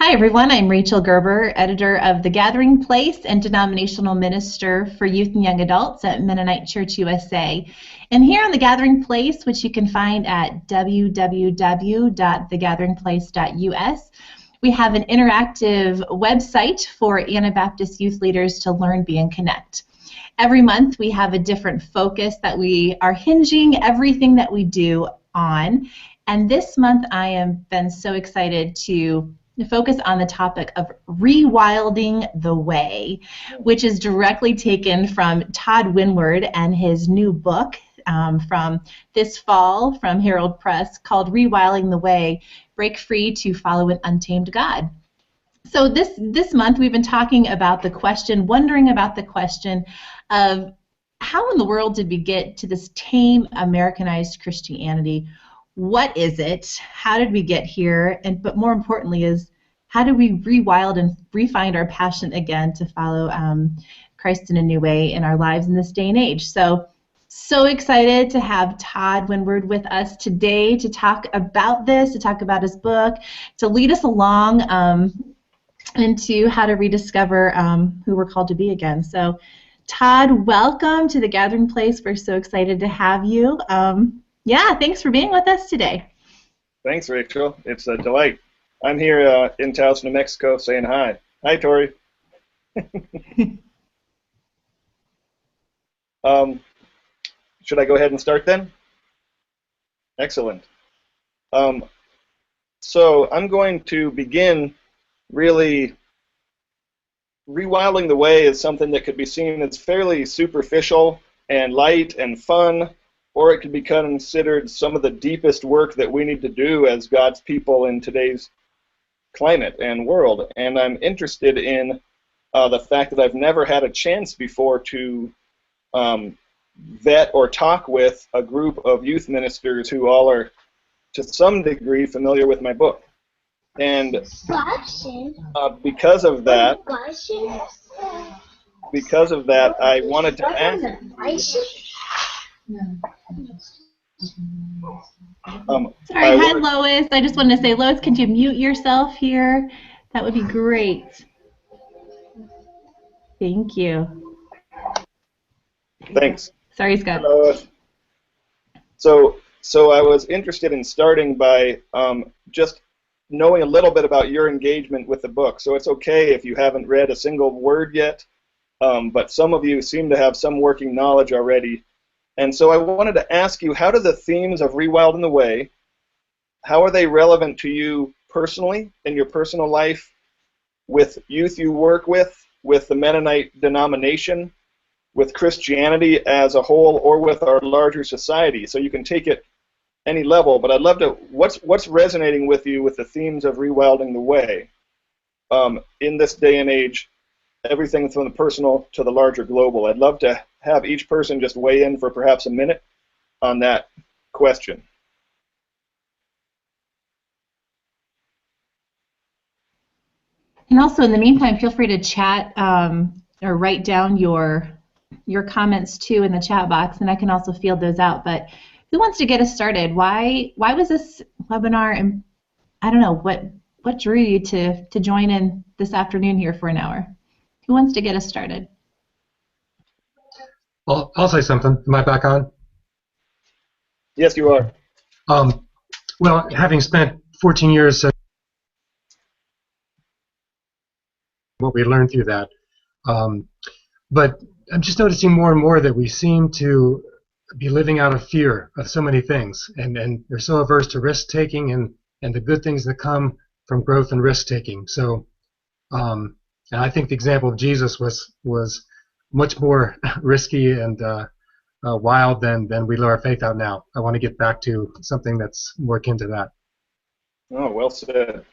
Hi, everyone. I'm Rachel Gerber, editor of The Gathering Place and denominational minister for youth and young adults at Mennonite Church USA. And here on The Gathering Place, which you can find at www.thegatheringplace.us, we have an interactive website for Anabaptist youth leaders to learn, be, and connect. Every month, we have a different focus that we are hinging everything that we do on. And this month, I have been so excited to focus on the topic of Rewilding the Way, which is directly taken from Todd Wynward and his new book from this fall from Herald Press called Rewilding the Way, Break Free to Follow an Untamed God. So this month we've been talking about the question, wondering about the question of how in the world did we get to this tame Americanized Christianity? What is it? How did we get here? But more importantly is, how do we rewild and refind our passion again to follow Christ in a new way in our lives in this day and age? So excited to have Todd Wynward with us today to talk about this, to talk about his book, to lead us along into how to rediscover who we're called to be again. So Todd, welcome to The Gathering Place. We're so excited to have you. Yeah, thanks for being with us today. Thanks, Rachel. It's a delight. I'm here in Taos, New Mexico, saying hi. Hi, Tori. Should I go ahead and start then? Excellent. So I'm going to begin really rewilding the way is something that could be seen as fairly superficial and light and fun, or it could be considered some of the deepest work that we need to do as God's people in today's climate and world. And I'm interested in the fact that I've never had a chance before to vet or talk with a group of youth ministers who all are, to some degree, familiar with my book. And because of that, I wanted to ask. Sorry, hi Lois. I just wanted to say, Lois, could you mute yourself here? That would be great. Thank you. Thanks. Sorry, Scott. So I was interested in starting by just knowing a little bit about your engagement with the book. So it's okay if you haven't read a single word yet, but some of you seem to have some working knowledge already. And so I wanted to ask you, how do the themes of Rewilding the Way, how are they relevant to you personally, in your personal life, with youth you work with the Mennonite denomination, with Christianity as a whole, or with our larger society? So you can take it any level, but I'd love to, what's resonating with you with the themes of Rewilding the Way in this day and age, everything from the personal to the larger global? I'd love to have each person just weigh in for perhaps a minute on that question. And also, in the meantime, feel free to chat or write down your comments too in the chat box, and I can also field those out. But who wants to get us started? Why was this webinar? And I don't know what drew you to join in this afternoon here for an hour. Who wants to get us started? I'll say something. Am I back on? Yes, you are. Well, having spent 14 years, what we learned through that, but I'm just noticing more and more that we seem to be living out of fear of so many things, and they're so averse to risk-taking and the good things that come from growth and risk-taking. So, and I think the example of Jesus was much more risky and wild than we live our faith out now. I want to get back to something that's more akin to that. Oh, well said.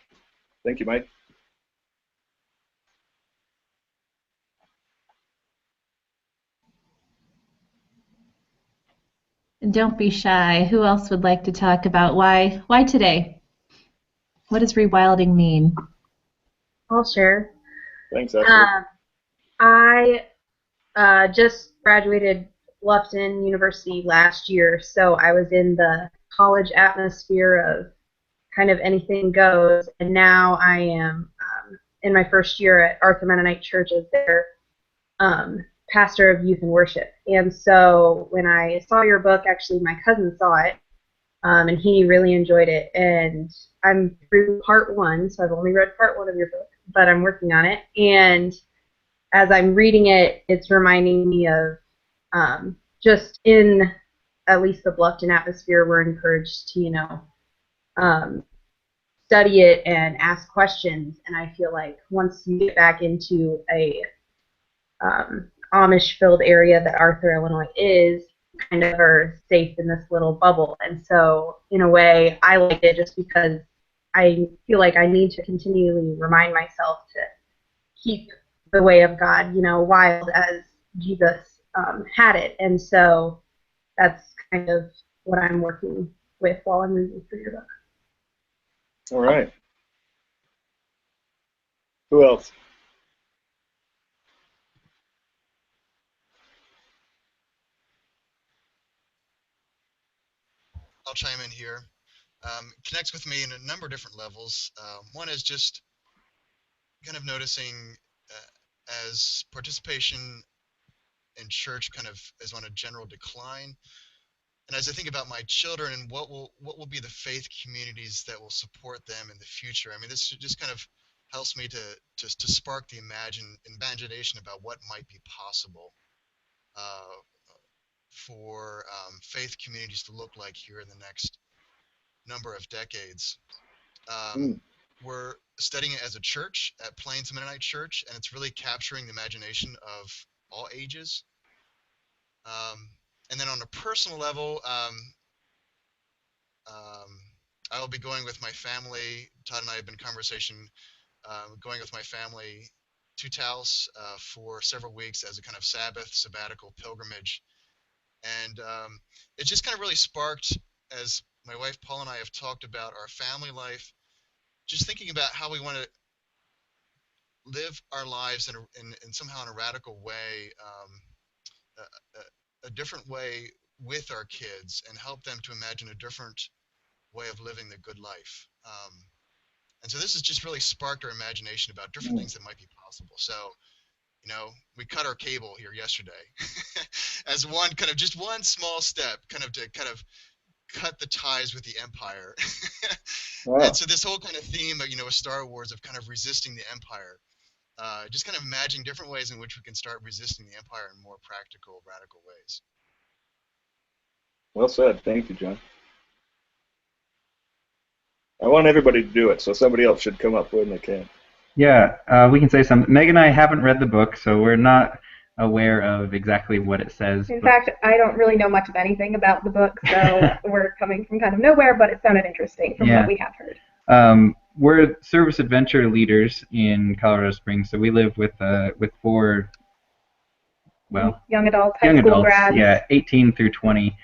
Thank you, Mike. And don't be shy. Who else would like to talk about why today? What does rewilding mean? I'll share. Thanks, Ashley. I just graduated Bluffton University last year, so I was in the college atmosphere of kind of anything goes, and now I am in my first year at Arthur Mennonite Church as their pastor of youth and worship. And so when I saw your book, actually my cousin saw it, and he really enjoyed it. And I'm through part 1, so I've only read part 1 of your book, but I'm working on it. And as I'm reading it, it's reminding me of just in at least the Bluffton atmosphere, we're encouraged to, study it and ask questions. And I feel like once you get back into a Amish-filled area that Arthur, Illinois is, kind of are safe in this little bubble. And so, in a way, I like it just because I feel like I need to continually remind myself to keep the way of God, wild as Jesus had it. And so that's kind of what I'm working with while I'm reading through your book. All right. Who else? I'll chime in here. Connects with me in a number of different levels. One is just kind of noticing as participation in church kind of is on a general decline. And as I think about my children and what will be the faith communities that will support them in the future, I mean, this just kind of helps me to spark the imagination about what might be possible for faith communities to look like here in the next number of decades. We're studying it as a church at Plains Mennonite Church, and it's really capturing the imagination of all ages. And then on a personal level, I will be going with my family. Todd and I have been in conversation going with my family to Taos for several weeks as a kind of sabbatical pilgrimage. And it just kind of really sparked, as my wife Paul and I have talked about our family life, just thinking about how we want to live our lives in somehow in a radical way, a different way with our kids, and help them to imagine a different way of living the good life. And so this has just really sparked our imagination about different things that might be possible. So, we cut our cable here yesterday as one small step, kind of cut the ties with the empire. Wow. And so this whole kind of theme of, with Star Wars of kind of resisting the empire, just kind of imagining different ways in which we can start resisting the empire in more practical, radical ways. Well said. Thank you, John. I want everybody to do it, so somebody else should come up when they can. Yeah, we can say something. Meg and I haven't read the book, so we're not aware of exactly what it says. In fact, I don't really know much of anything about the book, so we're coming from kind of nowhere, but it sounded interesting from what we have heard. We're service adventure leaders in Colorado Springs, so we live with 4 young adults, high school grads. Yeah, 18 through 20.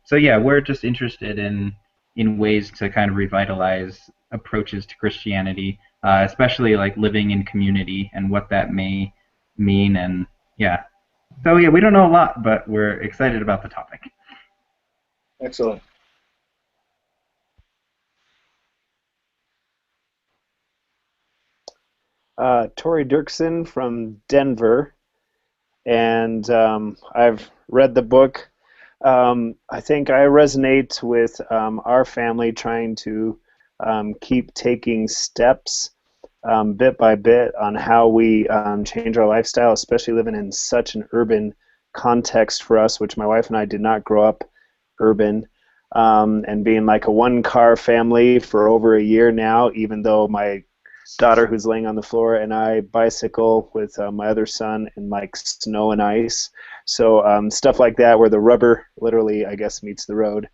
So yeah, we're just interested in ways to kind of revitalize approaches to Christianity, especially like living in community and what that may mean. And yeah, so yeah, we don't know a lot, but we're excited about the topic. Excellent. Tori Dirksen from Denver, and I've read the book. I think I resonate with our family trying to keep taking steps bit by bit on how we change our lifestyle, especially living in such an urban context for us, which my wife and I did not grow up urban, and being like a one-car family for over a year now, even though my daughter who's laying on the floor and I bicycle with my other son in like snow and ice. So stuff like that where the rubber literally, I guess, meets the road.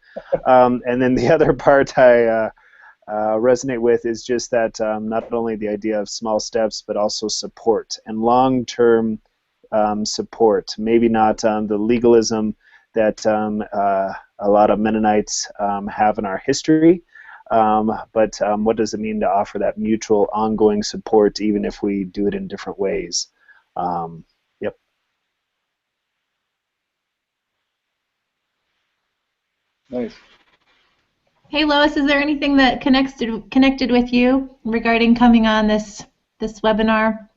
And then the other part I resonate with is just that not only the idea of small steps, but also support and long-term support. Maybe not the legalism that a lot of Mennonites have in our history, but what does it mean to offer that mutual ongoing support even if we do it in different ways? Yep. Nice. Hey Lois, is there anything that connected with you regarding coming on this this webinar?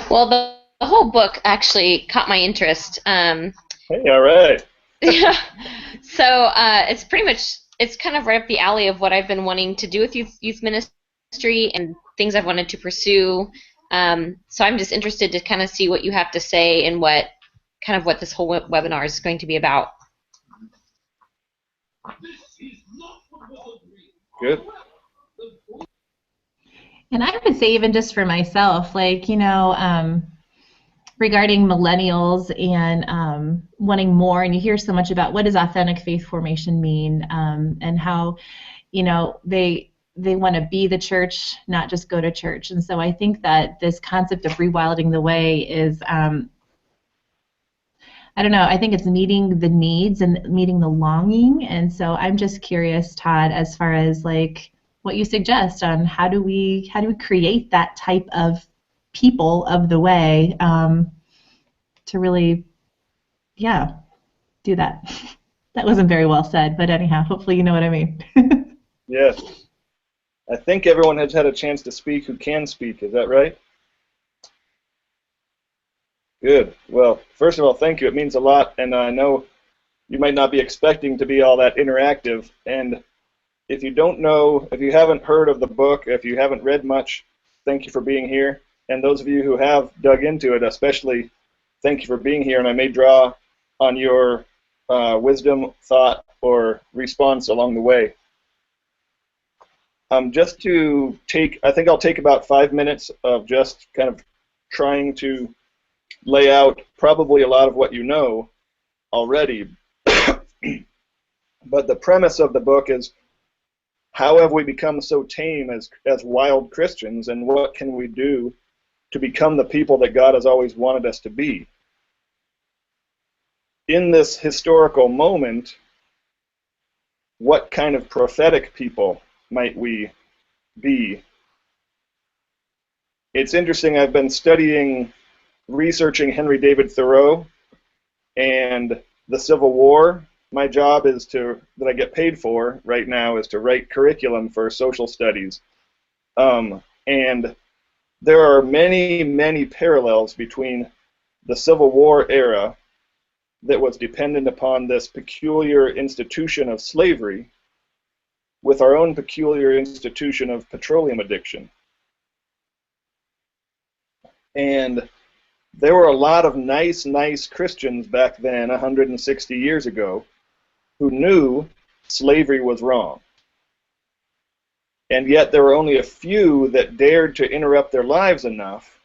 Well, the whole book actually caught my interest. Hey, all right. Yeah. So it's pretty much, it's kind of right up the alley of what I've been wanting to do with youth ministry and things I've wanted to pursue. So I'm just interested to kind of see what you have to say and what this whole webinar is going to be about. Good. And I would say, even just for myself, like, regarding millennials and wanting more, and you hear so much about what does authentic faith formation mean, and how, they want to be the church, not just go to church. And so I think that this concept of rewilding the way is, I don't know, I think it's meeting the needs and meeting the longing. And so I'm just curious, Todd, as far as like what you suggest on how do we create that type of people of the way, to really, do that. That wasn't very well said, but anyhow, hopefully you know what I mean. Yes. I think everyone has had a chance to speak who can speak. Is that right? Good. Well, first of all, thank you. It means a lot, and I know you might not be expecting to be all that interactive. And if you don't know, if you haven't heard of the book, if you haven't read much, thank you for being here. And those of you who have dug into it, especially, thank you for being here. And I may draw on your wisdom, thought, or response along the way. Just to take, I think I'll take about 5 minutes of just kind of trying to lay out probably a lot of what you know already. But the premise of the book is, how have we become so tame as wild Christians, and what can we do to become the people that God has always wanted us to be? In this historical moment, what kind of prophetic people might we be? It's interesting, I've been researching Henry David Thoreau and the Civil War. My job is that I get paid for right now, is to write curriculum for social studies. And there are many, many parallels between the Civil War era that was dependent upon this peculiar institution of slavery with our own peculiar institution of petroleum addiction. And there were a lot of nice Christians back then, 160 years ago, who knew slavery was wrong. And yet there were only a few that dared to interrupt their lives enough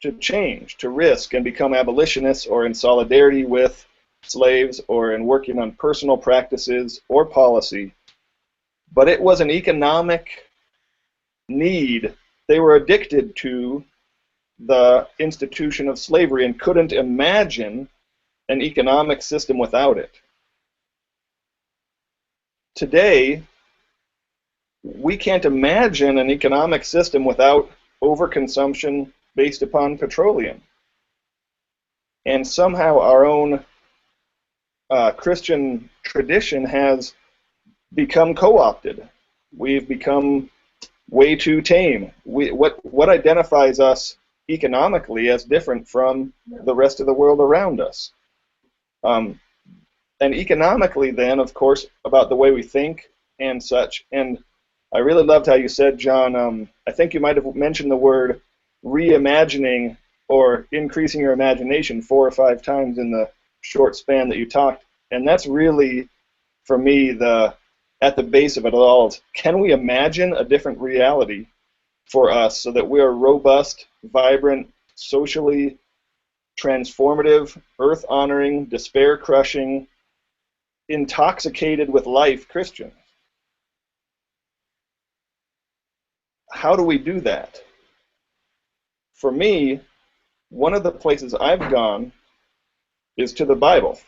to change, to risk and become abolitionists, or in solidarity with slaves, or in working on personal practices or policy. But it was an economic need. They were addicted to the institution of slavery and couldn't imagine an economic system without it. Today, we can't imagine an economic system without overconsumption based upon petroleum. And somehow our own Christian tradition has become co-opted. We've become way too tame. What identifies us economically as different from the rest of the world around us? And economically then, of course, about the way we think and such. And I really loved how you said, John, I think you might have mentioned the word reimagining or increasing your imagination 4 or 5 times in the short span that you talked. And that's really, for me, at the base of it all is, can we imagine a different reality for us so that we are robust, vibrant, socially transformative, earth-honoring, despair-crushing, intoxicated with life Christians? How do we do that? For me, one of the places I've gone is to the Bible.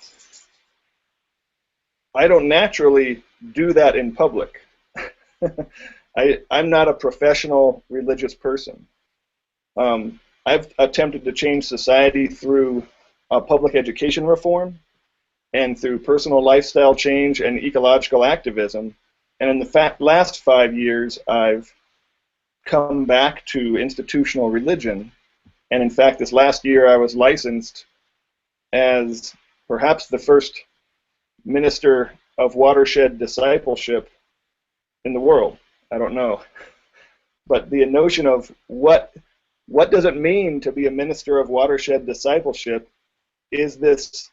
I don't naturally do that in public. I'm not a professional religious person. I've attempted to change society through public education reform, and through personal lifestyle change and ecological activism. And in the last 5 years, I've come back to institutional religion. And in fact, this last year, I was licensed as perhaps the first minister of watershed discipleship in the world. I don't know. But the notion of what does it mean to be a minister of watershed discipleship is this,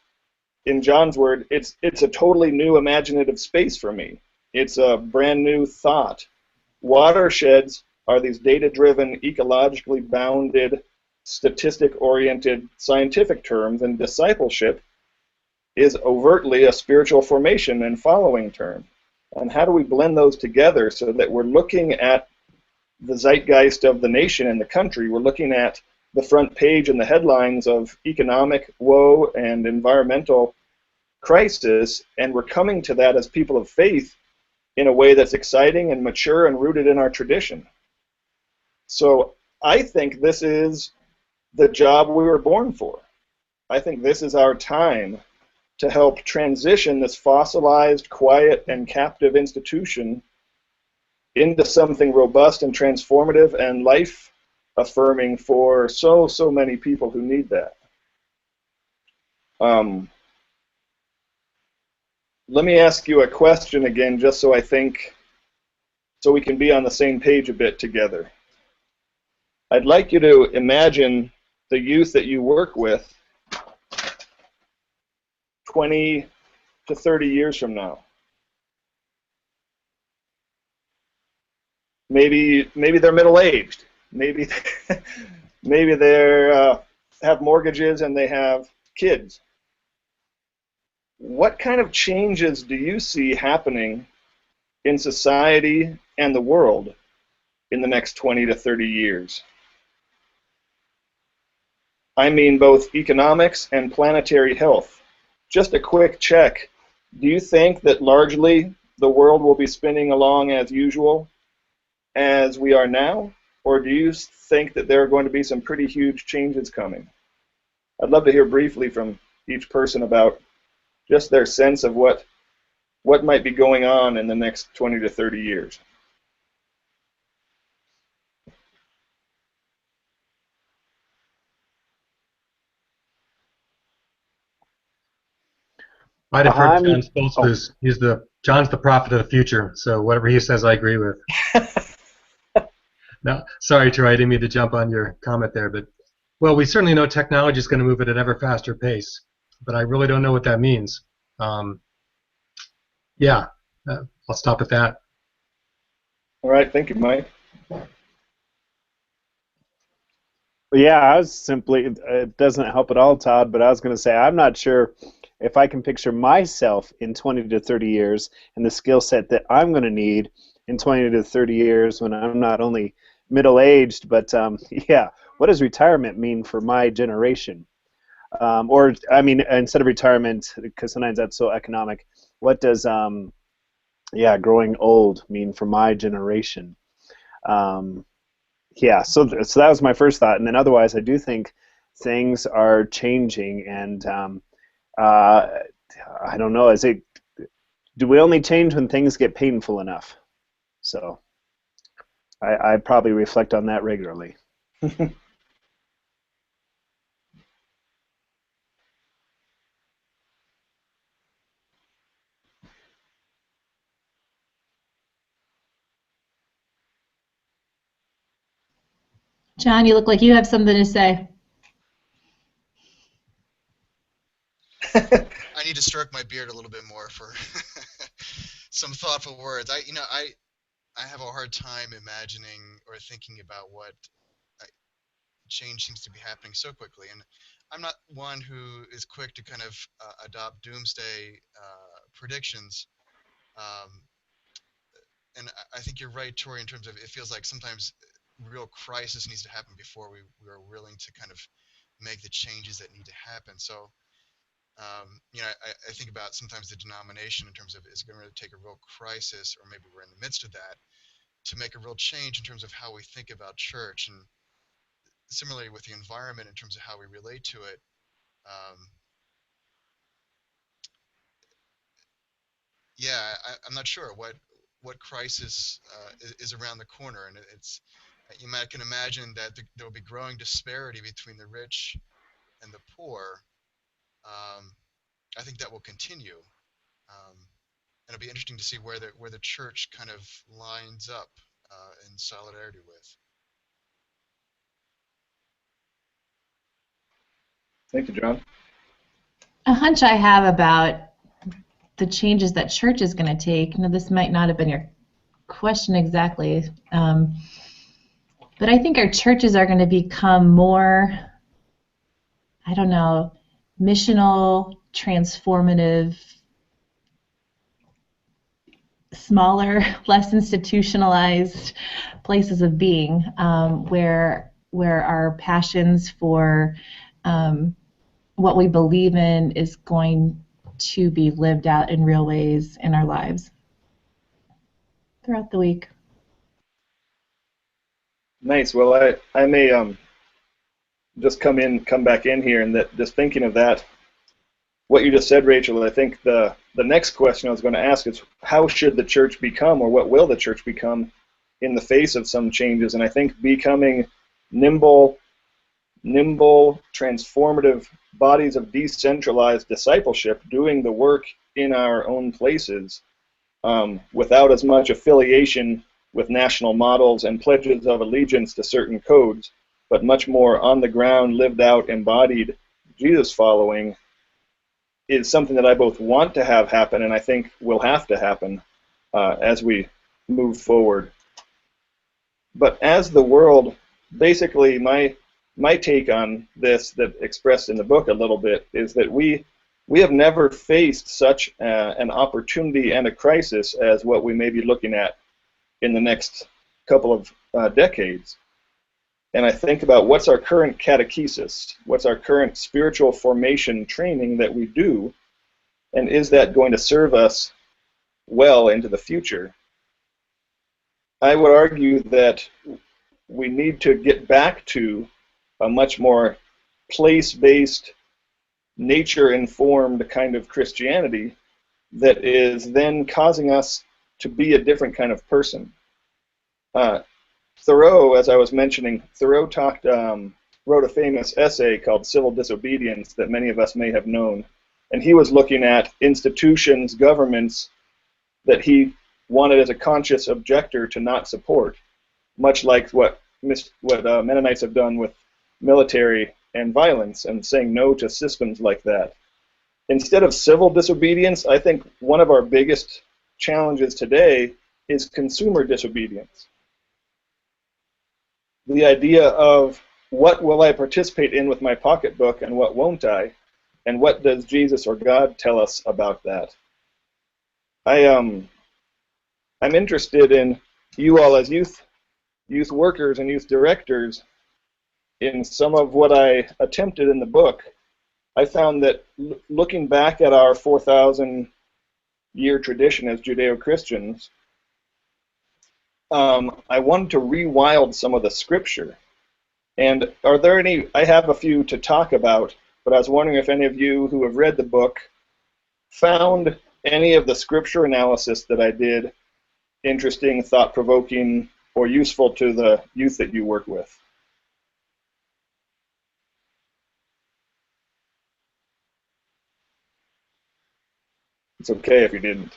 in John's word, it's a totally new imaginative space for me. It's a brand new thought. Watersheds are these data-driven, ecologically bounded, statistic-oriented scientific terms, and discipleship is overtly a spiritual formation and following term. And how do we blend those together so that we're looking at the zeitgeist of the nation and the country? We're looking at the front page and the headlines of economic woe and environmental crisis, and we're coming to that as people of faith in a way that's exciting and mature and rooted in our tradition. So I think this is the job we were born for. I think this is our time to help transition this fossilized, quiet, and captive institution into something robust and transformative and life-affirming for so many people who need that. Let me ask you a question again, just so we can be on the same page a bit together. I'd like you to imagine the youth that you work with 20 to 30 years from now. Maybe they're middle-aged. Maybe they have mortgages and they have kids. What kind of changes do you see happening in society and the world in the next 20 to 30 years? I mean both economics and planetary health. Just a quick check. Do you think that largely the world will be spinning along as usual as we are now? Or do you think that there are going to be some pretty huge changes coming? I'd love to hear briefly from each person about just their sense of what might be going on in the next 20 to 30 years. I defer to John Stoltzfus. John's the prophet of the future, so whatever he says, I agree with. No, sorry, Troy, I didn't mean to jump on your comment there, but well, we certainly know technology is going to move at an ever faster pace, but I really don't know what that means. Yeah, I'll stop at that. All right, thank you, Mike. Yeah, I was simply, it doesn't help at all, Todd, but I was going to say I'm not sure if I can picture myself in 20 to 30 years and the skill set that I'm going to need in 20 to 30 years when I'm not only middle-aged, but yeah, what does retirement mean for my generation? Or, I mean, instead of retirement, because sometimes that's so economic, what does, growing old mean for my generation? Yeah, so that was my first thought, and then otherwise I do think things are changing, and I don't know, do we only change when things get painful enough? So I probably reflect on that regularly. John, you look like you have something to say. I need to stroke my beard a little bit more for some thoughtful words. I have a hard time imagining or thinking about what change seems to be happening so quickly, and I'm not one who is quick to kind of adopt doomsday predictions. And I think you're right, Tori, in terms of it feels like sometimes real crisis needs to happen before we are willing to kind of make the changes that need to happen. So, I think about sometimes the denomination in terms of is it going to take a real crisis, or maybe we're in the midst of that, to make a real change in terms of how we think about church. And similarly with the environment in terms of how we relate to it, yeah, I'm not sure what crisis is around the corner, and it's you might can imagine that there will be growing disparity between the rich and the poor. I think that will continue. Um, and it'll be interesting to see where the church kind of lines up in solidarity with. Thank you, John. A hunch I have about the changes that church is going to take. Now, this might not have been your question exactly, but I think our churches are going to become more, I don't know, missional, transformative, smaller, less institutionalized places of being, where our passions for what we believe in is going to be lived out in real ways in our lives throughout the week. Nice. Well, I may just come back in here, and that just thinking of that, what you just said, Rachel. I think the next question I was going to ask is, how should the church become, or what will the church become in the face of some changes? And I think becoming nimble, transformative bodies of decentralized discipleship, doing the work in our own places, without as much affiliation with national models and pledges of allegiance to certain codes, but much more on the ground, lived out, embodied Jesus following, is something that I both want to have happen and I think will have to happen as we move forward. But as the world, basically my take on this, that expressed in the book a little bit, is that we have never faced such an opportunity and a crisis as what we may be looking at in the next couple of decades. And I think about what's our current catechesis, what's our current spiritual formation training that we do, and is that going to serve us well into the future? I would argue that we need to get back to a much more place-based, nature-informed kind of Christianity that is then causing us to be a different kind of person. Thoreau, as I was mentioning, Thoreau wrote a famous essay called Civil Disobedience that many of us may have known. And he was looking at institutions, governments that he wanted as a conscious objector to not support, much like what Mennonites have done with military and violence, and saying no to systems like that. Instead of civil disobedience, I think one of our biggest challenges today is consumer disobedience. The idea of what will I participate in with my pocketbook and what won't I, and what does Jesus or God tell us about that? I'm interested in you all as youth workers and youth directors. In some of what I attempted in the book, I found that looking back at our 4,000-year tradition as Judeo-Christians, I wanted to rewild some of the scripture. And are there any, I have a few to talk about, but I was wondering if any of you who have read the book found any of the scripture analysis that I did interesting, thought-provoking, or useful to the youth that you work with. It's okay if you didn't.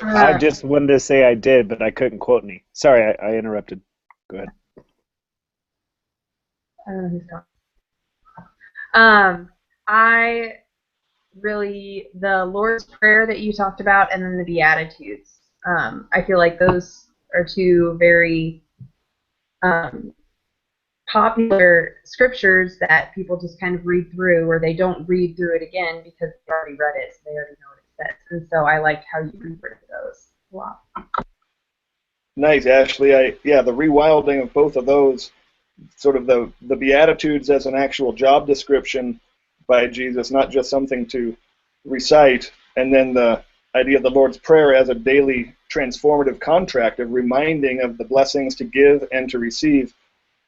I just wanted to say I did, but I couldn't quote any. Sorry, I interrupted. Go ahead. I don't know who's talking. I really, the Lord's Prayer that you talked about, and then the Beatitudes. I feel like those are two very popular scriptures that people just kind of read through, or they don't read through it again because they already read it, so they already know what it says. And so I liked how you reworded those a lot. Nice, Ashley. The rewilding of both of those, sort of the Beatitudes as an actual job description by Jesus, not just something to recite, and then the idea of the Lord's Prayer as a daily transformative contract of reminding of the blessings to give and to receive,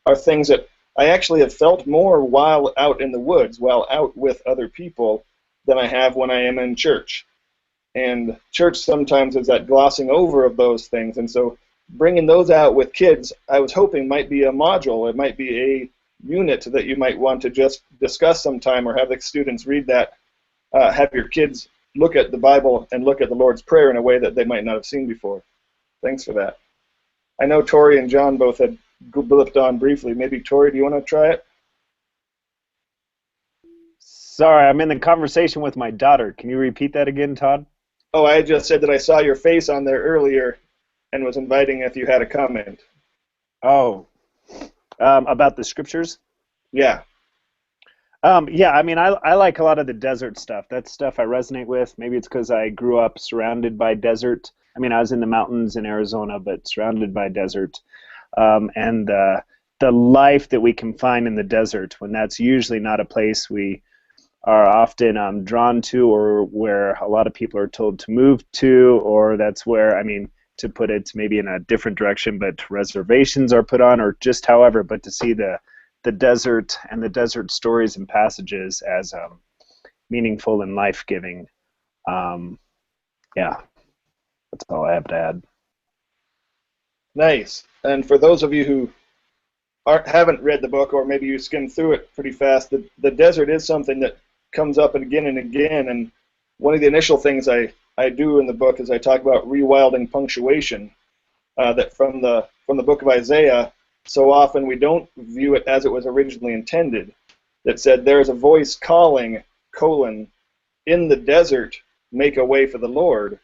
are things that I actually have felt more while out in the woods, while out with other people, than I have when I am in church. And church sometimes is that glossing over of those things. And so bringing those out with kids, I was hoping might be a module. It might be a unit that you might want to just discuss sometime, or have the students read that, have your kids look at the Bible and look at the Lord's Prayer in a way that they might not have seen before. Thanks for that. I know Tori and John both had blipped on briefly. Maybe Tori, do you want to try it? Sorry, I'm in the conversation with my daughter. Can you repeat that again, Todd? Oh, I just said that I saw your face on there earlier and was inviting if you had a comment. Oh, about the scriptures? Yeah. Yeah, I mean, I like a lot of the desert stuff. That's stuff I resonate with. Maybe it's because I grew up surrounded by desert. I mean, I was in the mountains in Arizona, but surrounded by desert. And the life that we can find in the desert, when that's usually not a place we are often drawn to, or where a lot of people are told to move to, or that's where, I mean, to put it maybe in a different direction, but reservations are put on, or just however, but to see the desert and the desert stories and passages as meaningful and life-giving. Yeah, that's all I have to add. Nice. And for those of you who haven't read the book, or maybe you skimmed through it pretty fast, the desert is something that comes up again and again. And one of the initial things I do in the book is I talk about rewilding punctuation, that from the book of Isaiah, so often we don't view it as it was originally intended, that said, there is a voice calling, in the desert, make a way for the Lord,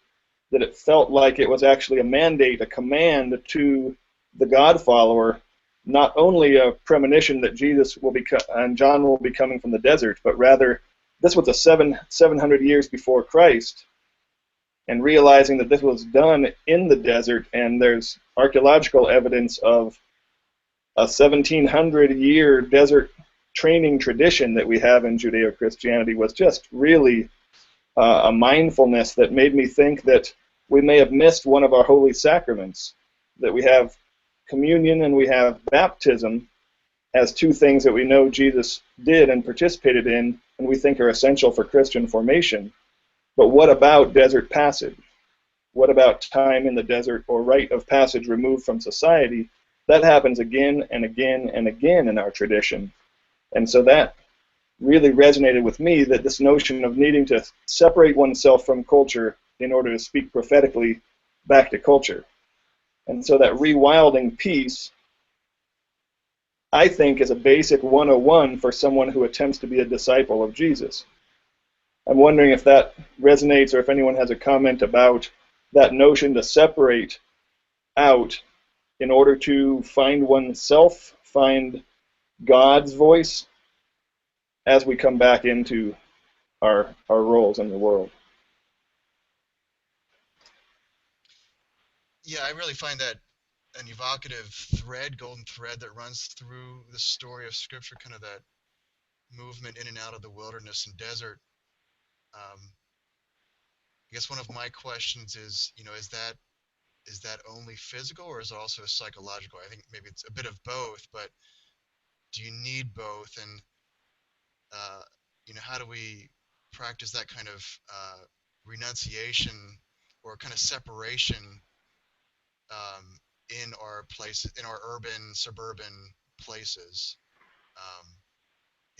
that it felt like it was actually a mandate, a command to the God follower, not only a premonition that Jesus will be and John will be coming from the desert, but rather this was 700 years before Christ, and realizing that this was done in the desert, and there's archaeological evidence of a 1700-year desert training tradition that we have in Judeo-Christianity, was just really a mindfulness that made me think that we may have missed one of our holy sacraments, that we have communion and we have baptism as two things that we know Jesus did and participated in, and we think are essential for Christian formation. But what about desert passage? What about time in the desert, or rite of passage removed from society? That happens again and again and again in our tradition. And so that really resonated with me, that this notion of needing to separate oneself from culture in order to speak prophetically back to culture. And so that rewilding piece, I think, is a basic 101 for someone who attempts to be a disciple of Jesus. I'm wondering if that resonates, or if anyone has a comment about that notion to separate out in order to find oneself, find God's voice as we come back into our roles in the world. Yeah, I really find that an evocative thread, golden thread, that runs through the story of Scripture, kind of that movement in and out of the wilderness and desert. I guess one of my questions is, is that only physical, or is it also psychological? I think maybe it's a bit of both, but do you need both? And how do we practice that kind of renunciation, or kind of separation in our places, in our urban, suburban places?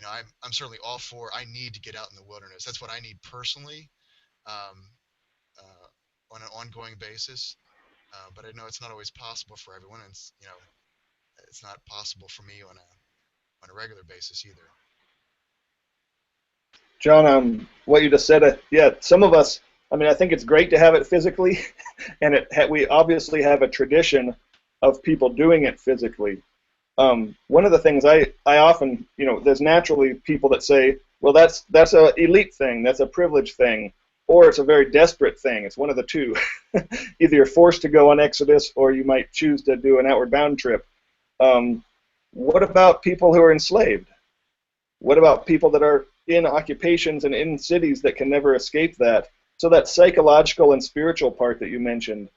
I'm certainly all for, I need to get out in the wilderness. That's what I need personally, on an ongoing basis. But I know it's not always possible for everyone, and it's not possible for me on a regular basis either. John, what you just said, yeah, some of us, I think it's great to have it physically, and we obviously have a tradition of people doing it physically. One of the things I often, there's naturally people that say, well, that's a elite thing, that's a privileged thing, or it's a very desperate thing. It's one of the two. Either you're forced to go on Exodus, or you might choose to do an outward bound trip. What about people who are enslaved? What about people that are in occupations and in cities that can never escape that? So that psychological and spiritual part that you mentioned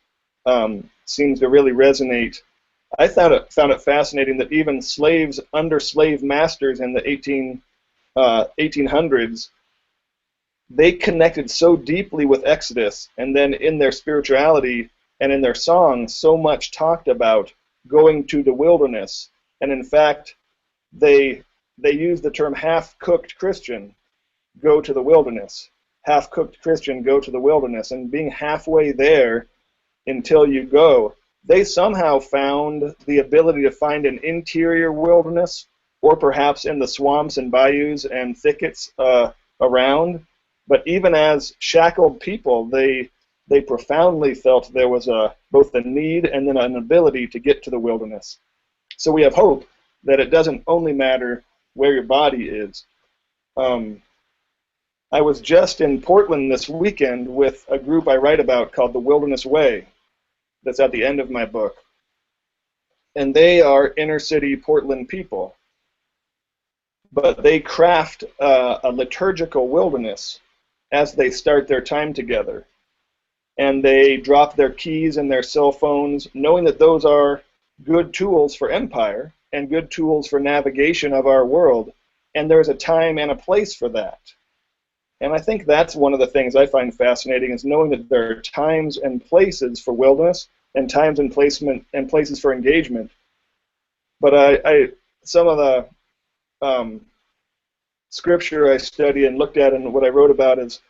seems to really resonate. I found it fascinating that even slaves under slave masters in the 1800s, they connected so deeply with Exodus, and then in their spirituality and in their songs, so much talked about going to the wilderness. And in fact, they use the term half-cooked Christian, go to the wilderness. Half-cooked Christian, go to the wilderness. And being halfway there until you go, they somehow found the ability to find an interior wilderness, or perhaps in the swamps and bayous and thickets around. But even as shackled people, they profoundly felt there was both a need and then an ability to get to the wilderness. So we have hope that it doesn't only matter where your body is. I was just in Portland this weekend with a group I write about called The Wilderness Way. That's at the end of my book. And they are inner city Portland people. But they craft a liturgical wilderness as they start their time together. And they drop their keys and their cell phones, knowing that those are good tools for empire and good tools for navigation of our world. And there's a time and a place for that. And I think that's one of the things I find fascinating, is knowing that there are times and places for wilderness and times and places for engagement. But some of the scripture I study and looked at and what I wrote about is,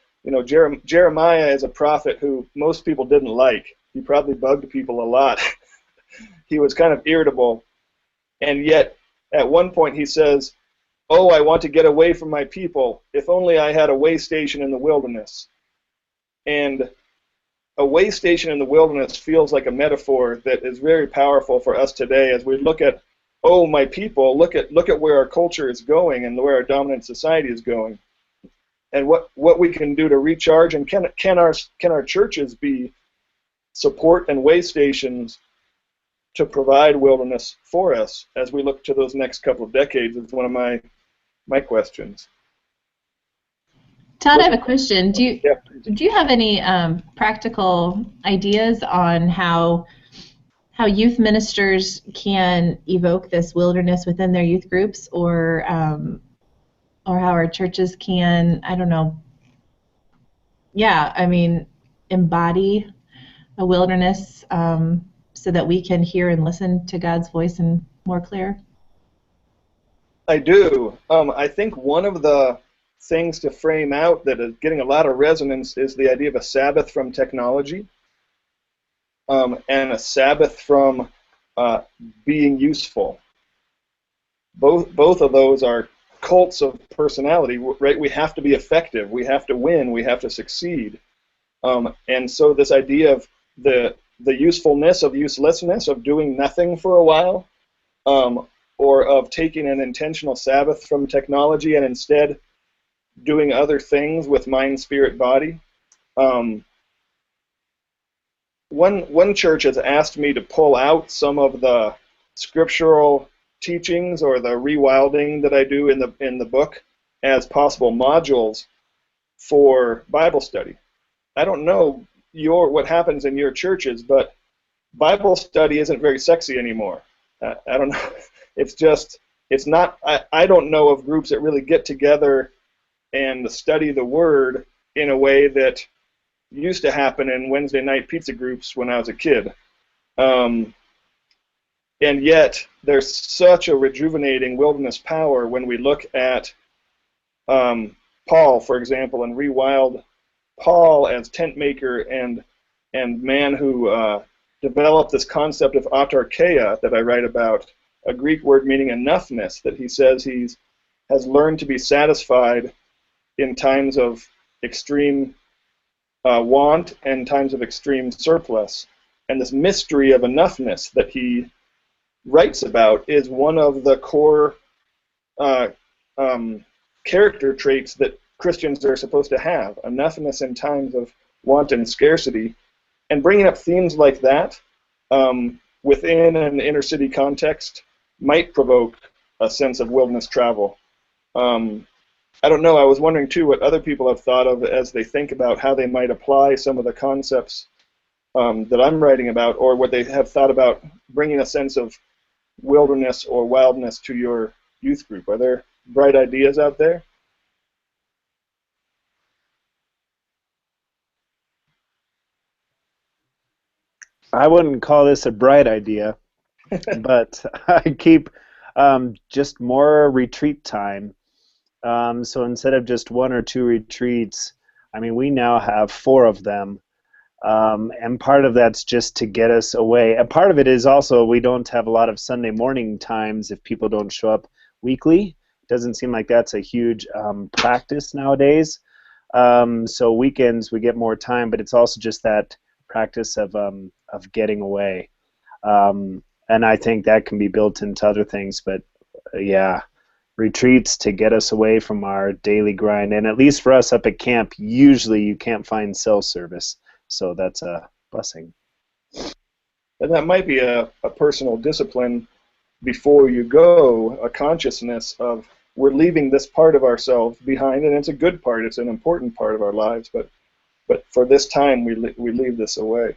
Jeremiah is a prophet who most people didn't like. He probably bugged people a lot. He was kind of irritable. And yet, at one point he says, "Oh, I want to get away from my people. If only I had a way station in the wilderness." And a way station in the wilderness feels like a metaphor that is very powerful for us today as we look at, oh, my people, look at where our culture is going and where our dominant society is going. And what we can do to recharge, and can our churches be support and way stations to provide wilderness for us as we look to those next couple of decades, is one of my questions. Todd, I have a question. Do you have any practical ideas on how youth ministers can evoke this wilderness within their youth groups, or how our churches can, embody a wilderness so that we can hear and listen to God's voice and more clear? I do. I think one of the things to frame out that is getting a lot of resonance is the idea of a Sabbath from technology, and a Sabbath from being useful. Both of those are cults of personality, right? We have to be effective. We have to win. We have to succeed. And so this idea of the usefulness of uselessness, of doing nothing for a while, or of taking an intentional Sabbath from technology and instead doing other things with mind, spirit, body. One church has asked me to pull out some of the scriptural teachings or the rewilding that I do in the book as possible modules for Bible study. I don't know what happens in your churches, but Bible study isn't very sexy anymore. I don't know. It's not. I don't know of groups that really get together and study the Word in a way that used to happen in Wednesday night pizza groups when I was a kid. And yet, there's such a rejuvenating wilderness power when we look at Paul, for example, and rewild Paul as tent maker and man who developed this concept of autarkeia that I write about, a Greek word meaning enoughness, that he says has learned to be satisfied in times of extreme want and times of extreme surplus. And this mystery of enoughness that he writes about is one of the core character traits that Christians are supposed to have, enoughness in times of want and scarcity. And bringing up themes like that within an inner city context might provoke a sense of wilderness travel. I don't know, I was wondering too what other people have thought of as they think about how they might apply some of the concepts that I'm writing about, or what they have thought about bringing a sense of wilderness or wildness to your youth group? Are there bright ideas out there? I wouldn't call this a bright idea, but I keep just more retreat time. So instead of just 1 or 2 retreats, I mean, we now have 4 of them. And part of that's just to get us away. And part of it is also we don't have a lot of Sunday morning times if people don't show up weekly. It doesn't seem like that's a huge practice nowadays. So weekends we get more time, but it's also just that practice of getting away. And I think that can be built into other things, but yeah, retreats to get us away from our daily grind. And at least for us up at camp, usually you can't find cell service, so that's a blessing. And that might be a personal discipline before you go, a consciousness of we're leaving this part of ourselves behind, and it's a good part, it's an important part of our lives, but for this time we leave this away.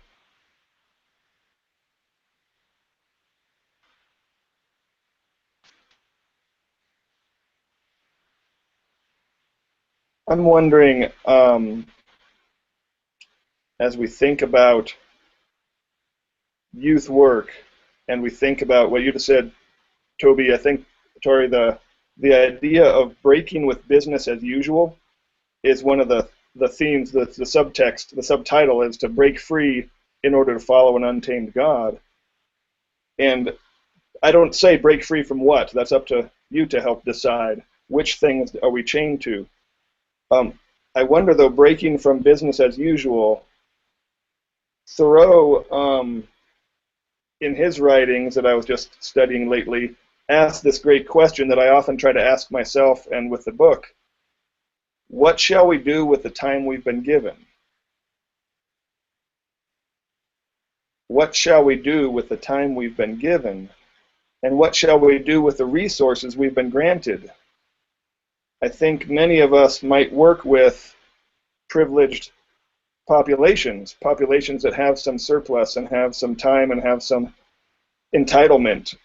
I'm wondering, as we think about youth work, and we think about what you just said, Toby, I think, Tori, the idea of breaking with business as usual is one of the themes, the subtext, the subtitle is to break free in order to follow an untamed God. And I don't say break free from what, that's up to you to help decide. Which things are we chained to? I wonder, though, breaking from business as usual, Thoreau, in his writings that I was just studying lately, asked this great question that I often try to ask myself and with the book. What shall we do with the time we've been given? What shall we do with the time we've been given? And what shall we do with the resources we've been granted? I think many of us might work with privileged populations that have some surplus and have some time and have some entitlement.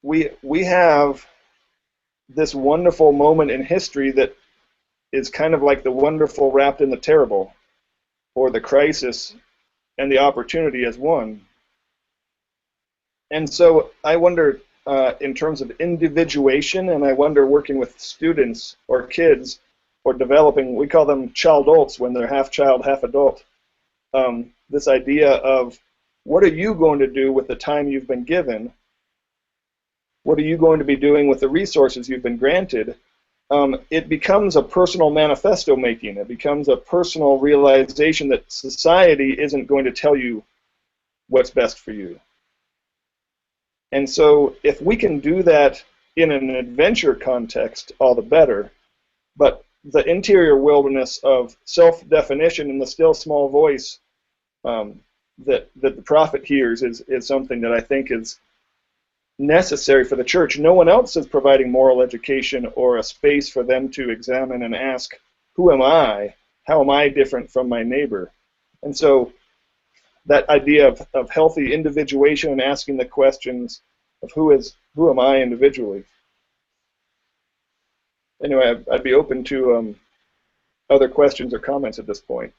We have this wonderful moment in history that is kind of like the wonderful wrapped in the terrible, or the crisis and the opportunity as one. And so I wonder, in terms of individuation, and I wonder working with students or kids or developing, we call them childolts when they're half child, half adult, this idea of what are you going to do with the time you've been given? What are you going to be doing with the resources you've been granted? It becomes a personal manifesto making. It becomes a personal realization that society isn't going to tell you what's best for you. And so if we can do that in an adventure context, all the better. But the interior wilderness of self-definition and the still small voice that the prophet hears is something that I think is necessary for the church. No one else is providing moral education or a space for them to examine and ask, who am I? How am I different from my neighbor? And so that idea of healthy individuation and asking the questions of who am I individually. Anyway, I'd be open to other questions or comments at this point.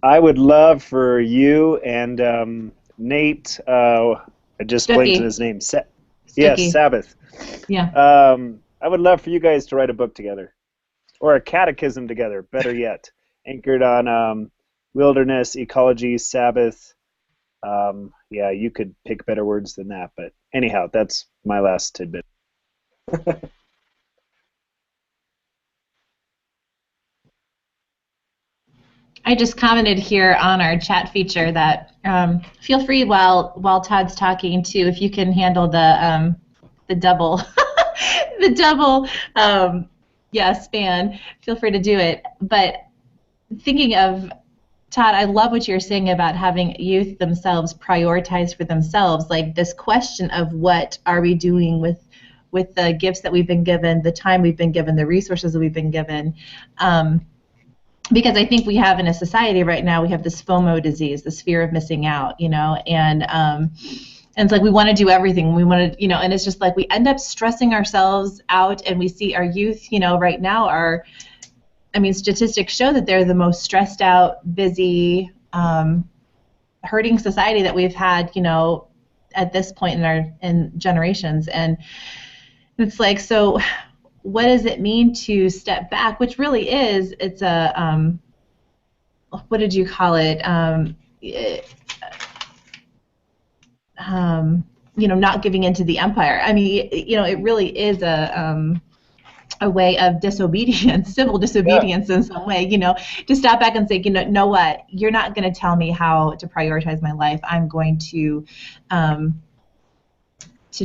I would love for you and Nate, I just blanked on his name. Yes, Sabbath. Yeah. I would love for you guys to write a book together, or a catechism together, better yet, anchored on wilderness, ecology, Sabbath. Yeah, you could pick better words than that, but anyhow, that's my last tidbit. I just commented here on our chat feature that feel free while Todd's talking too, if you can handle the double the double span, feel free to do it. But thinking of Todd, I love what you're saying about having youth themselves prioritize for themselves, like this question of what are we doing with with the gifts that we've been given, the time we've been given, the resources that we've been given. Because I think we have in a society right now, we have this FOMO disease, this fear of missing out, and it's like we want to do everything. We want to, and it's just like we end up stressing ourselves out, and we see our youth, right now statistics show that they're the most stressed out, busy, hurting society that we've had, at this point in generations. And it's like, so what does it mean to step back? Which really is, it's a, what did you call it? Not giving into the empire. It really is a way of disobedience, civil disobedience in some way, to step back and say, know what, you're not going to tell me how to prioritize my life. I'm going to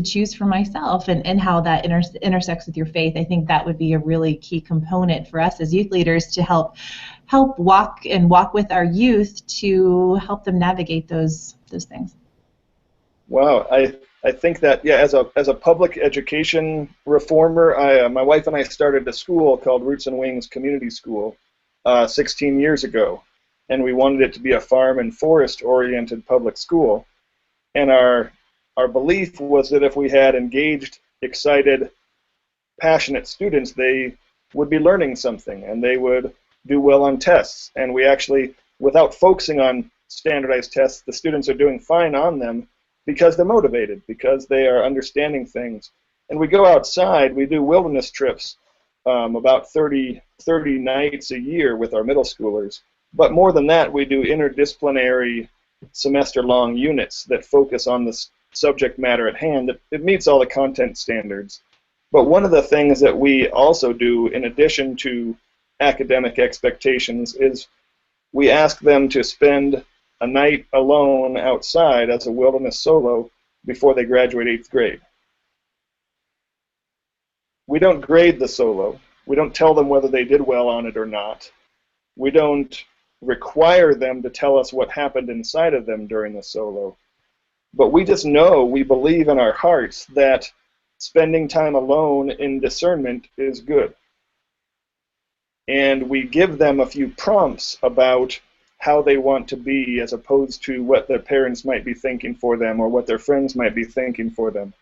choose for myself, and how that intersects with your faith. I think that would be a really key component for us as youth leaders to help walk with our youth to help them navigate those things. Wow, I think that, as a public education reformer, my wife and I started a school called Roots and Wings Community School 16 years ago, and we wanted it to be a farm and forest oriented public school. And our belief was that if we had engaged, excited, passionate students, they would be learning something and they would do well on tests. And we actually, without focusing on standardized tests, the students are doing fine on them because they're motivated, because they are understanding things. And we go outside, we do wilderness trips, about 30 nights a year with our middle schoolers. But more than that, we do interdisciplinary semester-long units that focus on the subject matter at hand. It meets all the content standards. But one of the things that we also do, in addition to academic expectations, is we ask them to spend a night alone outside as a wilderness solo before they graduate 8th grade. We don't grade the solo. We don't tell them whether they did well on it or not. We don't require them to tell us what happened inside of them during the solo. But we just know, we believe in our hearts that spending time alone in discernment is good. And we give them a few prompts about how they want to be, as opposed to what their parents might be thinking for them or what their friends might be thinking for them.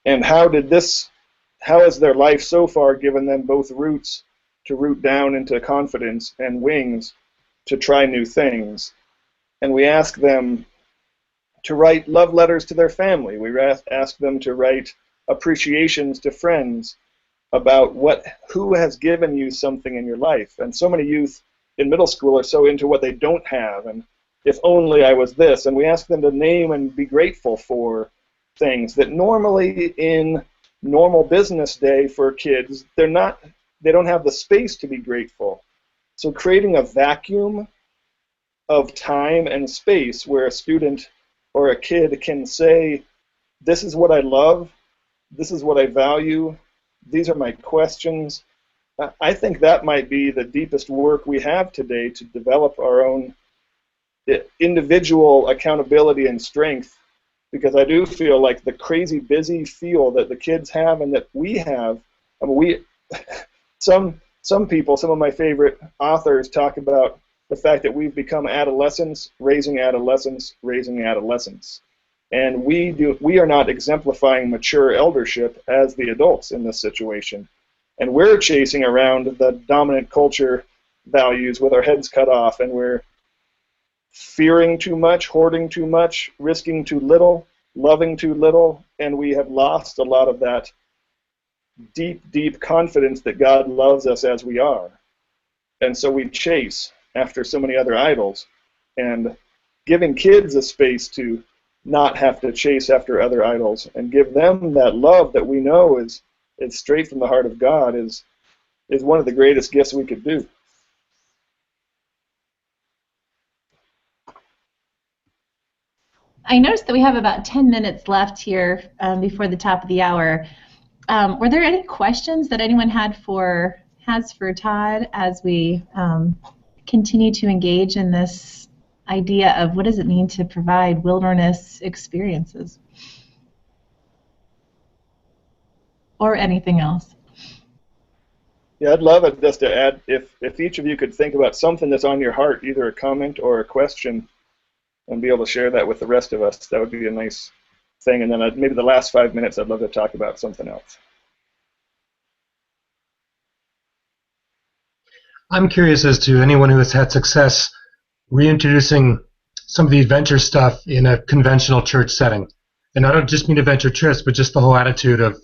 And how has their life so far given them both roots to root down into confidence and wings to try new things? And we ask them to write love letters to their family. We ask them to write appreciations to friends about who has given you something in your life. And so many youth in middle school are so into what they don't have, and if only I was this. And we ask them to name and be grateful for things that normally in normal business day for kids, they don't have the space to be grateful. So creating a vacuum of time and space where a student or a kid can say, this is what I love, this is what I value, these are my questions. I think that might be the deepest work we have today to develop our own individual accountability and strength, because I do feel like the crazy busy feel that the kids have and that we have, some people, some of my favorite authors talk about the fact that we've become adolescents, raising adolescents, raising adolescents. And we are not exemplifying mature eldership as the adults in this situation. And we're chasing around the dominant culture values with our heads cut off, and we're fearing too much, hoarding too much, risking too little, loving too little, and we have lost a lot of that deep, deep confidence that God loves us as we are. And so we chase after so many other idols, and giving kids a space to not have to chase after other idols and give them that love that we know is straight from the heart of God is one of the greatest gifts we could do. I noticed that we have about 10 minutes left here before the top of the hour. Were there any questions that anyone has for Todd as we continue to engage in this idea of what does it mean to provide wilderness experiences? or anything else. Yeah, I'd love it just to add, if each of you could think about something that's on your heart, either a comment or a question, and be able to share that with the rest of us, that would be a nice thing. And then maybe the last 5 minutes, I'd love to talk about something else. I'm curious as to anyone who has had success reintroducing some of the adventure stuff in a conventional church setting. And I don't just mean adventure trips, but just the whole attitude of,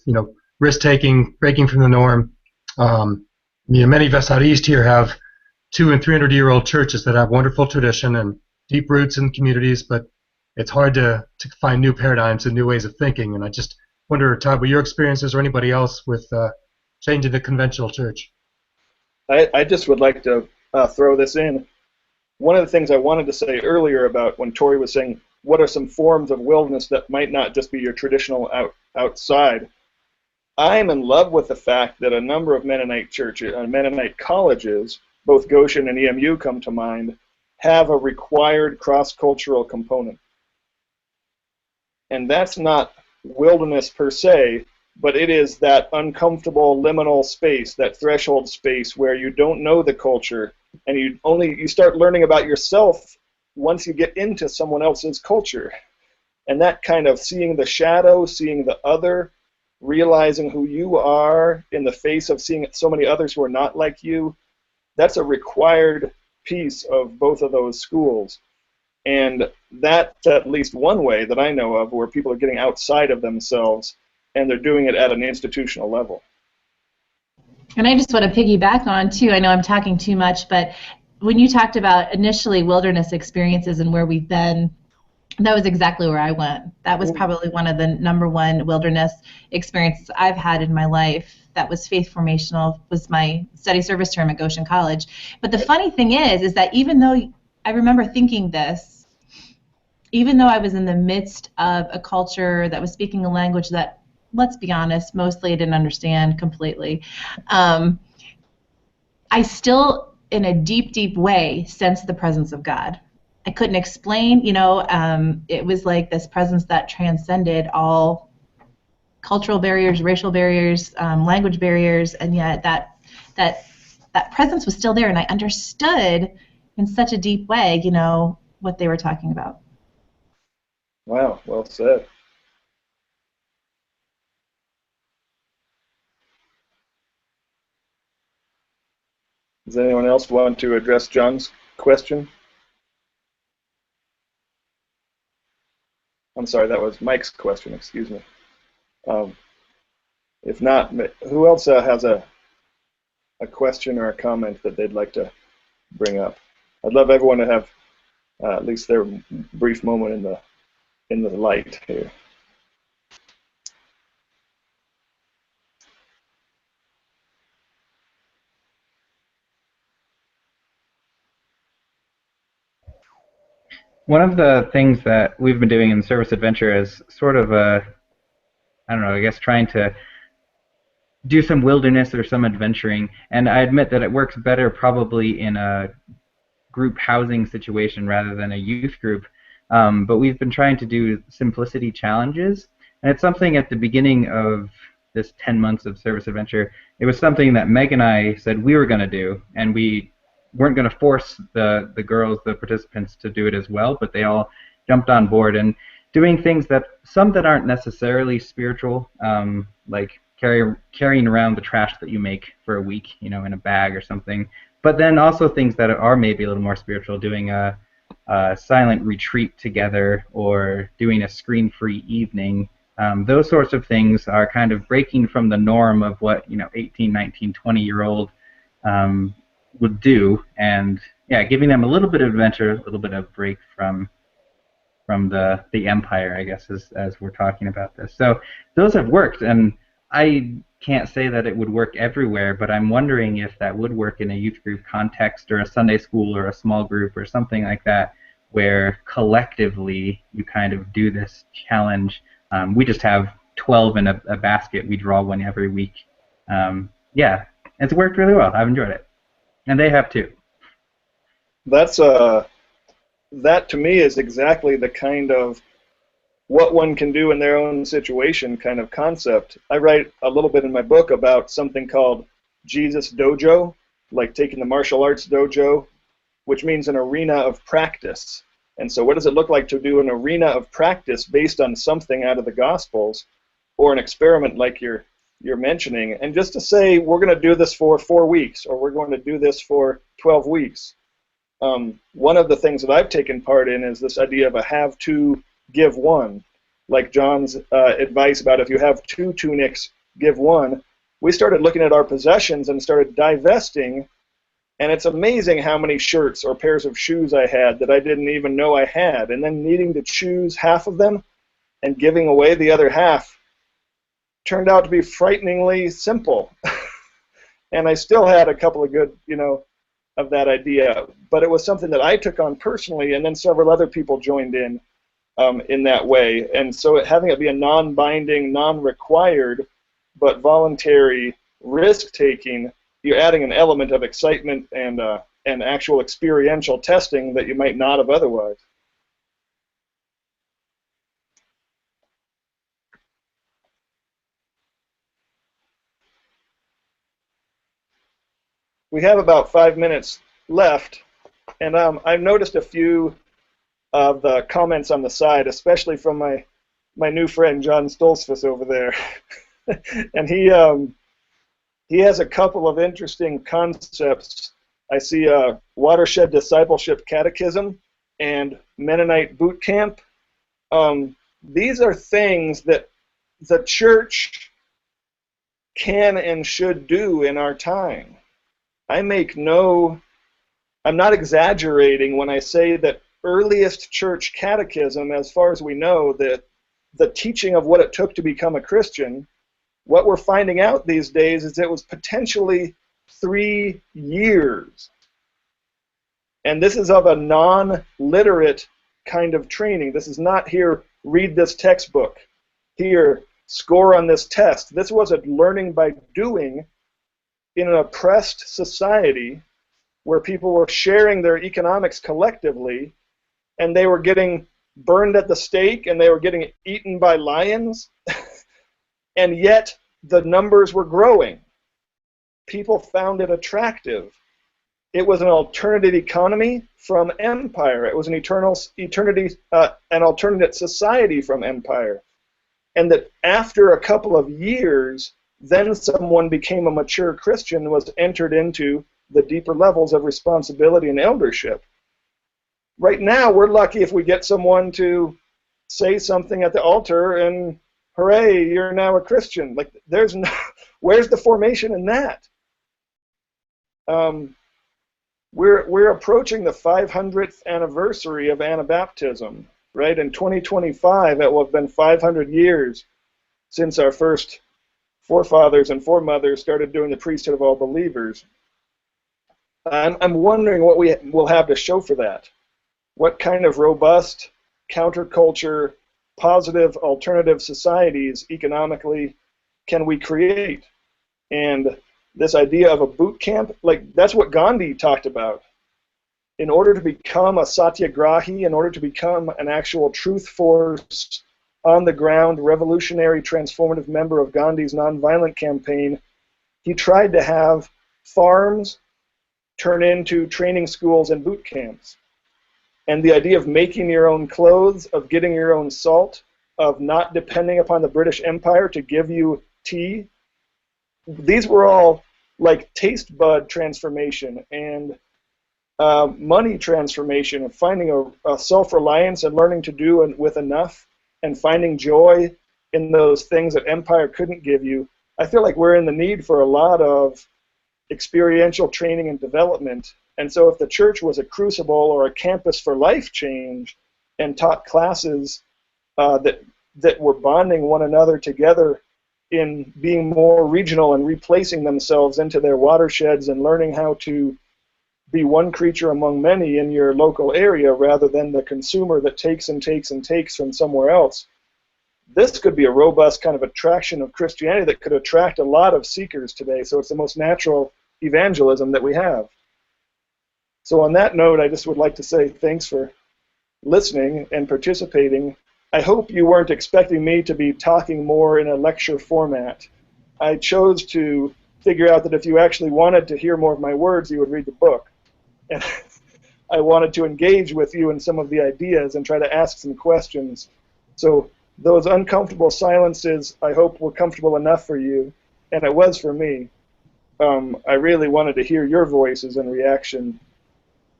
risk-taking, breaking from the norm. Many of us out east here have 200- and 300-year-old churches that have wonderful tradition and deep roots in communities, but it's hard to find new paradigms and new ways of thinking. And I just wonder, Todd, what your experiences or anybody else with changing the conventional church? I just would like to throw this in. One of the things I wanted to say earlier about when Tori was saying, what are some forms of wilderness that might not just be your traditional outside? I'm in love with the fact that a number of Mennonite churches, Mennonite colleges, both Goshen and EMU come to mind, have a required cross-cultural component. And that's not wilderness per se, but it is that uncomfortable liminal space, that threshold space where you don't know the culture, and you start learning about yourself once you get into someone else's culture. And that kind of seeing the shadow, seeing the other, realizing who you are in the face of seeing so many others who are not like you, that's a required piece of both of those schools. And that's at least one way that I know of where people are getting outside of themselves, and they're doing it at an institutional level. And I just want to piggyback on, too, I know I'm talking too much, but when you talked about initially wilderness experiences and where we've been, that was exactly where I went. That was probably one of the number one wilderness experiences I've had in my life. That was faith formational, was my study service term at Goshen College. But the funny thing is that even though I remember thinking this, even though I was in the midst of a culture that was speaking a language that, let's be honest, mostly I didn't understand completely, I still, in a deep, deep way, sensed the presence of God. I couldn't explain, it was like this presence that transcended all cultural barriers, racial barriers, language barriers, and yet that presence was still there, and I understood in such a deep way, what they were talking about. Wow, well said. Does anyone else want to address John's question? I'm sorry, that was Mike's question, excuse me. If not, who else has a question or a comment that they'd like to bring up? I'd love everyone to have at least their brief moment in the light here. One of the things that we've been doing in Service Adventure is sort of I guess trying to do some wilderness or some adventuring, and I admit that it works better probably in a group housing situation rather than a youth group, but we've been trying to do simplicity challenges, and it's something at the beginning of this 10 months of Service Adventure, it was something that Meg and I said we were going to do, and we weren't going to force the girls, the participants, to do it as well, but they all jumped on board and doing things that some that aren't necessarily spiritual, like carrying around the trash that you make for a week, in a bag or something, but then also things that are maybe a little more spiritual, doing a silent retreat together or doing a screen-free evening. Those sorts of things are kind of breaking from the norm of what 18, 19, 20-year-old would do, and giving them a little bit of adventure, a little bit of break from the empire, I guess, as we're talking about this. So those have worked, and I can't say that it would work everywhere, but I'm wondering if that would work in a youth group context or a Sunday school or a small group or something like that, where collectively you kind of do this challenge. We just have 12 in a basket. We draw one every week. It's worked really well. I've enjoyed it. And they have too. That to me is exactly the kind of what one can do in their own situation kind of concept. I write a little bit in my book about something called Jesus Dojo, like taking the martial arts dojo, which means an arena of practice. And so what does it look like to do an arena of practice based on something out of the Gospels, or an experiment like you're mentioning, and just to say we're going to do this for 4 weeks, or we're going to do this for 12 weeks. One of the things that I've taken part in is this idea of a have two, give one. Like John's advice about if you have 2 tunics, give one. We started looking at our possessions and started divesting, and it's amazing how many shirts or pairs of shoes I had that I didn't even know I had, and then needing to choose half of them and giving away the other half turned out to be frighteningly simple. And I still had a couple of good, of that idea, but it was something that I took on personally, and then several other people joined in that way. And so having it be a non-binding, non-required, but voluntary risk-taking, you're adding an element of excitement and actual experiential testing that you might not have otherwise. We have about 5 minutes left, and I've noticed a few of the comments on the side, especially from my new friend John Stolzfus over there. And he has a couple of interesting concepts. I see a Watershed Discipleship Catechism and Mennonite Boot Camp. These are things that the church can and should do in our time. I'm not exaggerating when I say that earliest church catechism, as far as we know, the teaching of what it took to become a Christian, what we're finding out these days is it was potentially 3 years. And this is of a non-literate kind of training. This is not here, read this textbook. Here, score on this test. This was a learning by doing in an oppressed society where people were sharing their economics collectively, and they were getting burned at the stake, and they were getting eaten by lions, and yet the numbers were growing. People found it attractive. It was an alternative economy from empire. It was an an alternate society from empire. And that after a couple of years, then someone became a mature Christian, was entered into the deeper levels of responsibility and eldership. Right now, we're lucky if we get someone to say something at the altar and, hooray, you're now a Christian. Like, there's no, where's the formation in that? We're approaching the 500th anniversary of Anabaptism, right? In 2025, it will have been 500 years since our first forefathers and foremothers started doing the priesthood of all believers. I'm wondering what we will have to show for that. What kind of robust, counterculture, positive, alternative societies economically can we create? And this idea of a boot camp, like that's what Gandhi talked about. In order to become a satyagrahi, in order to become an actual truth force, on the ground, revolutionary, transformative member of Gandhi's nonviolent campaign, he tried to have farms turn into training schools and boot camps. And the idea of making your own clothes, of getting your own salt, of not depending upon the British Empire to give you tea, these were all like taste bud transformation and money transformation, and finding a self-reliance and learning to do with enough, and finding joy in those things that empire couldn't give you. I feel like we're in the need for a lot of experiential training and development. And so if the church was a crucible or a campus for life change and taught classes that were bonding one another together in being more regional and replacing themselves into their watersheds and learning how to be one creature among many in your local area rather than the consumer that takes and takes and takes from somewhere else. This could be a robust kind of attraction of Christianity that could attract a lot of seekers today. So it's the most natural evangelism that we have. So on that note, I just would like to say thanks for listening and participating. I hope you weren't expecting me to be talking more in a lecture format. I chose to figure out that if you actually wanted to hear more of my words, you would read the book. And I wanted to engage with you in some of the ideas and try to ask some questions. So those uncomfortable silences, I hope, were comfortable enough for you, and it was for me. I really wanted to hear your voices and reaction.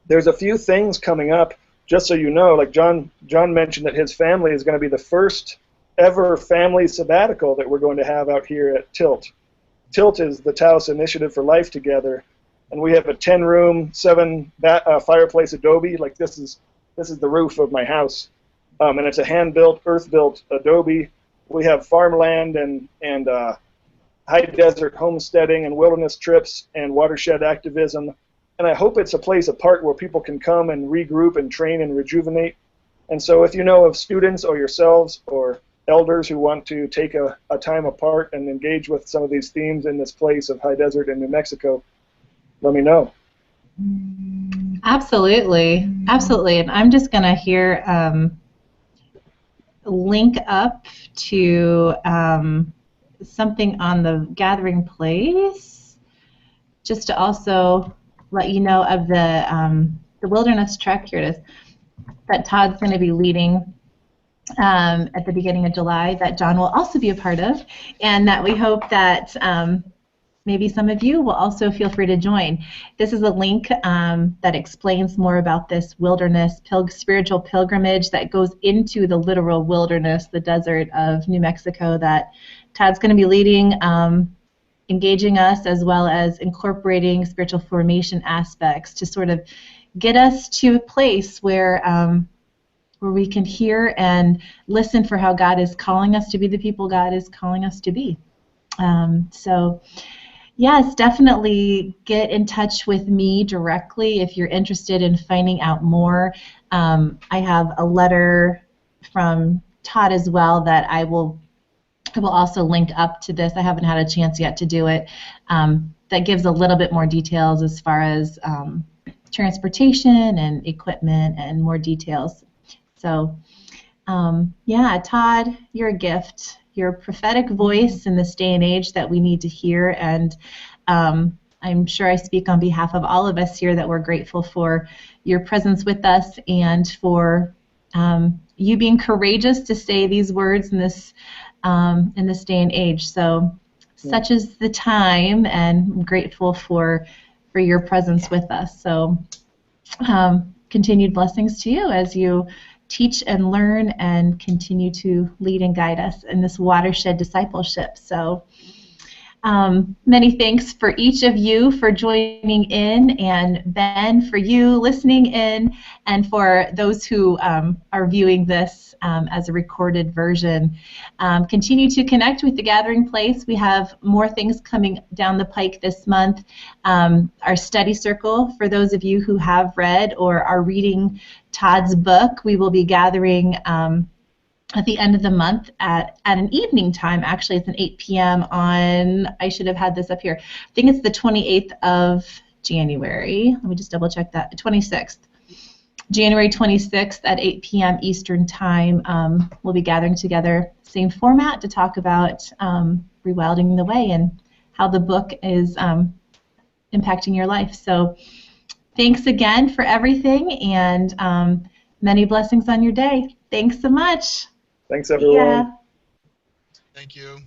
There's a few things coming up, just so you know, like John mentioned that his family is going to be the first ever family sabbatical that we're going to have out here at Tilt. Tilt is the Taos Initiative for Life Together, and we have a 10-room, 7-fireplace adobe. Like this is the roof of my house, and it's a hand-built, earth-built adobe. We have farmland and high desert homesteading and wilderness trips and watershed activism. And I hope it's a place apart where people can come and regroup and train and rejuvenate. And so if you know of students or yourselves or elders who want to take a time apart and engage with some of these themes in this place of high desert in New Mexico, let me know. Absolutely. Absolutely. And I'm just going to link up to something on the Gathering Place, just to also let you know of the wilderness trek. Here it is, that Todd's going to be leading at the beginning of July, that John will also be a part of, and that we hope that maybe some of you will also feel free to join. This is a link that explains more about this wilderness spiritual pilgrimage that goes into the literal wilderness, the desert of New Mexico, that Todd's going to be leading, engaging us, as well as incorporating spiritual formation aspects to sort of get us to a place where we can hear and listen for how God is calling us to be the people God is calling us to be. So yes, definitely get in touch with me directly if you're interested in finding out more. I have a letter from Todd as well that I will also link up to this. I haven't had a chance yet to do it. That gives a little bit more details as far as transportation and equipment and more details. So, yeah, Todd, you're a gift. You're a prophetic voice in this day and age that we need to hear, and I'm sure I speak on behalf of all of us here that we're grateful for your presence with us and for you being courageous to say these words in this day and age. So, such is the time, and I'm grateful for your presence with us. So, continued blessings to you as you teach and learn and continue to lead and guide us in this watershed discipleship. So many thanks for each of you for joining in, and Ben, for you listening in, and for those who are viewing this as a recorded version. Continue to connect with the Gathering Place. We have more things coming down the pike this month. Our study circle, for those of you who have read or are reading Todd's book, we will be gathering at the end of the month at an evening time. Actually, it's an 8 p.m. on, I should have had this up here, I think it's the 28th of January. Let me just double check that. 26th. January 26th at 8 p.m. Eastern Time. We'll be gathering together, same format, to talk about Rewilding the Way and how the book is impacting your life. So thanks again for everything, and many blessings on your day. Thanks so much. Thanks, everyone. Thank you.